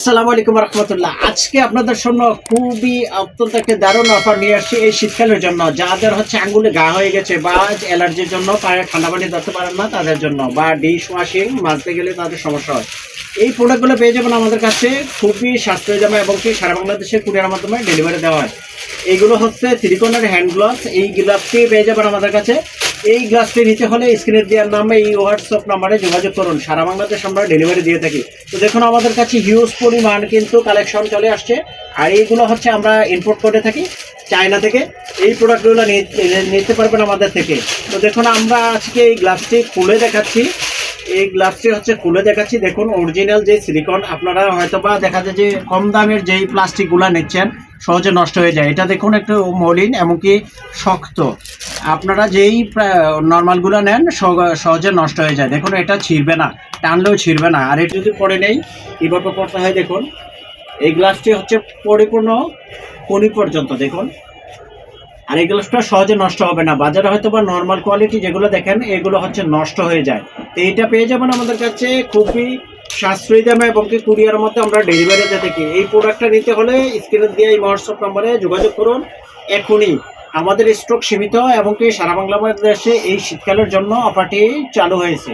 আসসালামু আলাইকুম রহমতুল্লাহ। আজকে আপনাদের জন্য খুবই অত্যন্ত একটা দারুণ অফার নিয়ে আসছি এই শীতকালের জন্য। যাদের হচ্ছে আঙ্গুলে ঘা হয়ে গেছে বা অ্যালার্জির জন্য পায়ে ঠান্ডা পানি ধরতে পারেন না তাদের জন্য, বা ডিশ ওয়াশিং মাজতে গেলে তাদের সমস্যা হয়, এই প্রোডাক্টগুলো পেয়ে যাবেন আমাদের কাছে খুবই সাশ্রয়ী দামে এবং কি সারা বাংলাদেশে কুরিয়ারের মাধ্যমে ডেলিভারি দেওয়া হয়। এইগুলো হচ্ছে সিলিকনের হ্যান্ড গ্লাভস। এই গ্লাভসটি পেয়ে যাবেন আমাদের কাছে। এই গ্লাসটি নিতে হলে স্ক্রিনে দেওয়ার নামে এই হোয়াটসঅ্যাপ নাম্বারে যোগাযোগ করুন। সারা বাংলাদেশ আমরা ডেলিভারি দিয়ে থাকি। তো দেখুন আমাদের কাছে হিউজ পরিমাণ কিন্তু কালেকশন চলে আসছে, আর এইগুলো হচ্ছে আমরা ইম্পোর্ট করে থাকি চায়না থেকে। এই প্রোডাক্টগুলো নিতে পারবেন আমাদের থেকে। তো দেখুন আমরা আজকে এই গ্লাসটি খুলে দেখাচ্ছি। এই গ্লাসটি হচ্ছে খুলে দেখাচ্ছি। দেখুন অরিজিনাল যে সিলিকন, আপনারা হয়তো বা দেখা যায় যে কম দামের যেই প্লাস্টিকগুলো নিচ্ছেন সহজে নষ্ট হয়ে যায়। এটা দেখুন একটু মলিন এমনকি শক্ত। আপনারা যেই নর্মালগুলো নেন সহজে নষ্ট হয়ে যায়। দেখুন এটা ছিঁড়বে না, টানলেও ছিঁড়বে না। আর এটা যদি পড়ে নেই কীভাবে পড়তে হয় দেখুন। এই গ্লাসটি হচ্ছে পরিপূর্ণ কোনি পর্যন্ত দেখুন। আর এই গ্লাসটা সহজে নষ্ট হবে না। বাজারে হয়তো বা নর্মাল কোয়ালিটি যেগুলো দেখেন এগুলো হচ্ছে নষ্ট হয়ে যায়। তো এইটা পেয়ে যাবেন আমাদের কাছে খুবই সাশ্রয়ী দামে এবং কি কুরিয়ারের মধ্যে আমরা ডেলিভারি দিয়ে থাকি। এই প্রোডাক্টটা নিতে হলে স্ক্রিনে দিয়ে এই হোয়াটসঅ্যাপ নাম্বারে যোগাযোগ করুন এখনই। আমাদের স্টক সীমিত এবং কি সারা বাংলাদেশে এই শীতকালের জন্য অফারটি চালু হয়েছে।